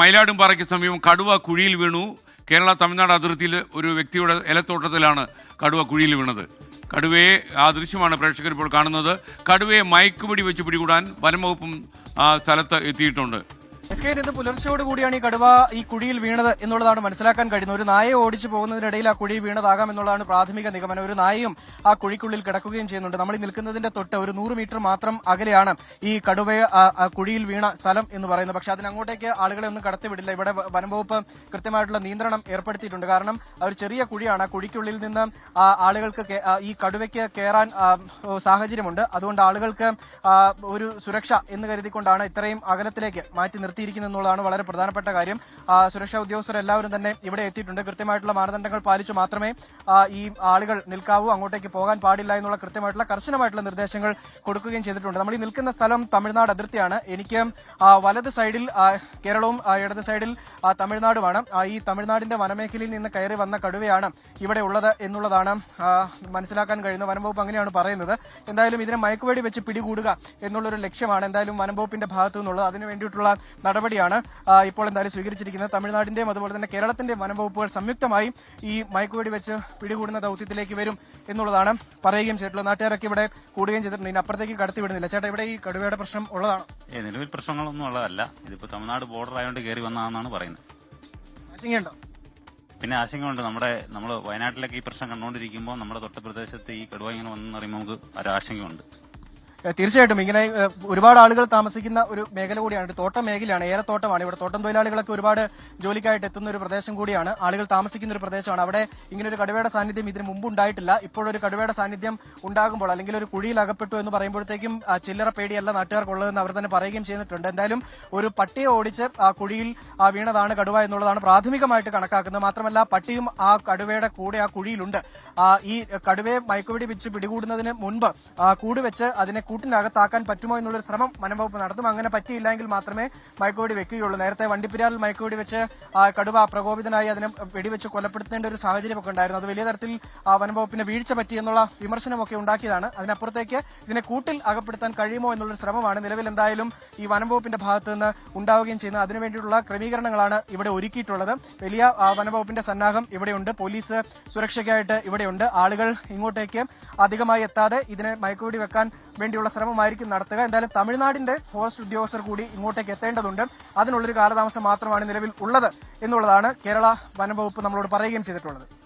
മയിലാടുംപാറയ്ക്ക് സമീപം കടുവ കുഴിയിൽ വീണു. കേരള തമിഴ്നാട് അതിർത്തിയിൽ ഒരു വ്യക്തിയുടെ ഇലത്തോട്ടത്തിലാണ് കടുവ കുഴിയിൽ വീണത്. കടുവയെ ആ ദൃശ്യമാണ് പ്രേക്ഷകർ ഇപ്പോൾ കാണുന്നത്. കടുവയെ മയക്കുപിടി വെച്ച് പിടികൂടാൻ വനംവകുപ്പും സ്ഥലത്ത് എത്തിയിട്ടുണ്ട്. ഇന്ന് പുലർച്ചയോട് കൂടിയാണ് ഈ കടുവ ഈ കുഴിയിൽ വീണത് എന്നുള്ളതാണ് മനസ്സിലാക്കാൻ കഴിയുന്നത്. ഒരു നായയെ ഓടിച്ചു പോകുന്നതിനിടയിൽ ആ കുഴി വീണതാകാം എന്നുള്ളതാണ് പ്രാഥമിക നിഗമനം. ഒരു നായയും ആ കുഴിക്കുള്ളിൽ കിടക്കുകയും ചെയ്യുന്നുണ്ട്. നമ്മൾ ഈ നിൽക്കുന്നതിന്റെ തൊട്ട് ഒരു 100 മീറ്റർ മാത്രം അകലെയാണ് ഈ കടുവയെ കുഴിയിൽ വീണ സ്ഥലം എന്ന് പറയുന്നത്. പക്ഷെ അതിനങ്ങോട്ടേക്ക് ആളുകളെ ഒന്നും കടത്തിവിടില്ല. ഇവിടെ വനംവകുപ്പ് കൃത്യമായിട്ടുള്ള നിയന്ത്രണം ഏർപ്പെടുത്തിയിട്ടുണ്ട്. കാരണം ഒരു ചെറിയ കുഴിയാണ്. ആ കുഴിക്കുള്ളിൽ നിന്ന് ആളുകൾക്ക് ഈ കടുവയ്ക്ക് കയറാൻ സാഹചര്യമുണ്ട്. അതുകൊണ്ട് ആളുകൾക്ക് ഒരു സുരക്ഷ എന്ന് കരുതിക്കൊണ്ടാണ് ഇത്രയും അകലത്തിലേക്ക് മാറ്റി എന്നുള്ളതാണ് വളരെ പ്രധാനപ്പെട്ട കാര്യം. സുരക്ഷാ ഉദ്യോഗസ്ഥർ എല്ലാവരും തന്നെ ഇവിടെ എത്തിയിട്ടുണ്ട്. കൃത്യമായിട്ടുള്ള മാനദണ്ഡങ്ങൾ പാലിച്ചു മാത്രമേ ഈ ആളുകൾ നിൽക്കാവൂ, അങ്ങോട്ടേക്ക് പോകാൻ പാടില്ല എന്നുള്ള കൃത്യമായിട്ടുള്ള കർശനമായിട്ടുള്ള നിർദ്ദേശങ്ങൾ കൊടുക്കുകയും ചെയ്തിട്ടുണ്ട്. നമ്മൾ ഈ നിൽക്കുന്ന സ്ഥലം തമിഴ്നാട് അതിർത്തിയാണ്. എനിക്ക് വലത് സൈഡിൽ കേരളവും ഇടത് സൈഡിൽ തമിഴ്നാടുമാണ്. ഈ തമിഴ്നാടിന്റെ വനമേഖലയിൽ നിന്ന് കയറി വന്ന കടുവയാണ് ഇവിടെ ഉള്ളത് എന്നുള്ളതാണ് മനസ്സിലാക്കാൻ കഴിയുന്നത്. വനംവകുപ്പ് അങ്ങനെയാണ് പറയുന്നത്. എന്തായാലും ഇതിനെ മയക്കുവെടി വെച്ച് പിടികൂടുക എന്നുള്ളൊരു ലക്ഷ്യമാണ് എന്തായാലും വനംവകുപ്പിന്റെ ഭാഗത്തു നിന്നുള്ളത്. അതിനു വേണ്ടിയിട്ടുള്ള നടപടിയാണ് ഇപ്പോൾ എന്തായാലും സ്വീകരിച്ചിരിക്കുന്നത്. തമിഴ്നാടിന്റെയും അതുപോലെ തന്നെ കേരളത്തിന്റെ വനംവകുപ്പുകൾ സംയുക്തമായി ഈ മയക്കുവെടി വെച്ച് പിടികൂടുന്ന ദൌത്യത്തിലേക്ക് വരും എന്നുള്ളതാണ് പറയുകയും ചെയ്തിട്ടുള്ളത്. നാട്ടുകാരൊക്കെ ഇവിടെ കൂടുകയും ചെയ്തിട്ടുണ്ട്. ഇനി അപ്പുറത്തേക്ക് കടത്തിവിടുന്നില്ല. ചേട്ടാ, ഇവിടെ ഈ കടുവയുടെ പ്രശ്നം ഉള്ളതാണ്? നിലവിൽ പ്രശ്നങ്ങളൊന്നും ഉള്ളതല്ല. ഇതിപ്പോ തമിഴ്നാട് ബോർഡർ ആയതുകൊണ്ട് കയറി വന്നതാണെന്നാണ് പറയുന്നത്. ആശങ്കയുണ്ടോ? പിന്നെ ആശങ്കയുണ്ട്. നമ്മൾ വയനാട്ടിലൊക്കെ ഈ പ്രശ്നം കണ്ടുകൊണ്ടിരിക്കുമ്പോൾ നമ്മുടെ തൊട്ട പ്രദേശത്ത് ഈ കടുവ ഇങ്ങനെ വന്നെന്ന് പറയുമ്പോൾ നമുക്ക് ഒരു ആശങ്കയുണ്ട്. തീർച്ചയായിട്ടും ഇങ്ങനെ ഒരുപാട് ആളുകൾ താമസിക്കുന്ന ഒരു മേഖല കൂടിയാണ്. തോട്ടം മേഖലയാണ്, ഏലത്തോട്ടമാണ്. ഇവിടെ തോട്ടം തൊഴിലാളികളൊക്കെ ഒരുപാട് ജോലിക്കായിട്ട് എത്തുന്ന ഒരു പ്രദേശം കൂടിയാണ്. ആളുകൾ താമസിക്കുന്ന ഒരു പ്രദേശമാണ്. അവിടെ ഇങ്ങനെ ഒരു കടുവയുടെ സാന്നിധ്യം ഇതിന് മുമ്പ് ഉണ്ടായിട്ടില്ല. ഇപ്പോഴൊരു കടുവയുടെ സാന്നിധ്യം ഉണ്ടാകുമ്പോൾ അല്ലെങ്കിൽ ഒരു കുഴിയിൽ അകപ്പെട്ടു എന്ന് പറയുമ്പോഴത്തേക്കും ചില്ലറ പേടിയല്ല നാട്ടുകാർക്കുള്ളതെന്ന് അവർ തന്നെ പറയുകയും ചെയ്തിട്ടുണ്ട്. എന്തായാലും ഒരു പട്ടിയെ ഓടിച്ച് ആ കുഴിയിൽ വീണതാണ് കടുവ എന്നുള്ളതാണ് പ്രാഥമികമായിട്ട് കണക്കാക്കുന്നത്. മാത്രമല്ല പട്ടിയും ആ കടുവയുടെ കൂടെ ആ കുഴിയിലുണ്ട്. ഈ കടുവയെ മയക്കുവെടി വെച്ച് പിടികൂടുന്നതിന് മുൻപ് കൂട് വെച്ച് അതിനെ കൂട്ടിനകത്താക്കാൻ പറ്റുമോ എന്നുള്ളൊരു ശ്രമം വനംവകുപ്പ് നടത്തും. അങ്ങനെ പറ്റിയില്ലെങ്കിൽ മാത്രമേ മയക്കുവെടി വെക്കുകയുള്ളൂ. നേരത്തെ വണ്ടിപ്പെരിയാറിൽ മയക്കുവെടി വെച്ച് കടുവ പ്രകോപിതനായി അതിനെ വെടിവെച്ച് കൊലപ്പെടുത്തേണ്ട ഒരു സാഹചര്യമൊക്കെ ഉണ്ടായിരുന്നു. അത് വലിയ തരത്തിൽ വനംവകുപ്പിന് വീഴ്ച പറ്റിയെന്നുള്ള വിമർശനമൊക്കെ ഉണ്ടാക്കിയതാണ്. അതിനപ്പുറത്തേക്ക് ഇതിനെ കൂട്ടിൽ അകപ്പെടുത്താൻ കഴിയുമോ എന്നുള്ളൊരു ശ്രമമാണ് നിലവിൽ എന്തായാലും ഈ വനംവകുപ്പിന്റെ ഭാഗത്ത് നിന്ന് ഉണ്ടാവുകയും ചെയ്യുന്നത്. അതിനുവേണ്ടിയുള്ള ക്രമീകരണങ്ങളാണ് ഇവിടെ ഒരുക്കിയിട്ടുള്ളത്. വലിയ വനംവകുപ്പിന്റെ സന്നാഹം ഇവിടെയുണ്ട്. പോലീസ് സുരക്ഷയ്ക്കായിട്ട് ഇവിടെയുണ്ട്. ആളുകൾ ഇങ്ങോട്ടേക്ക് അധികമായി എത്താതെ ഇതിനെ മയക്കുവെടി വെക്കാൻ വേണ്ടിയുള്ള ശ്രമമായിരിക്കും നടത്തുക. എന്തായാലും തമിഴ്നാടിന്റെ ഫോറസ്റ്റ് ഉദ്യോഗസ്ഥർ കൂടി ഇങ്ങോട്ടേക്ക് എത്തേണ്ടതുണ്ട്. അതിനുള്ളൊരു കാലതാമസം മാത്രമാണ് നിലവിൽ ഉള്ളത് എന്നുള്ളതാണ് കേരള വനംവകുപ്പ് നമ്മളോട് പറയുകയും ചെയ്തിട്ടുള്ളത്.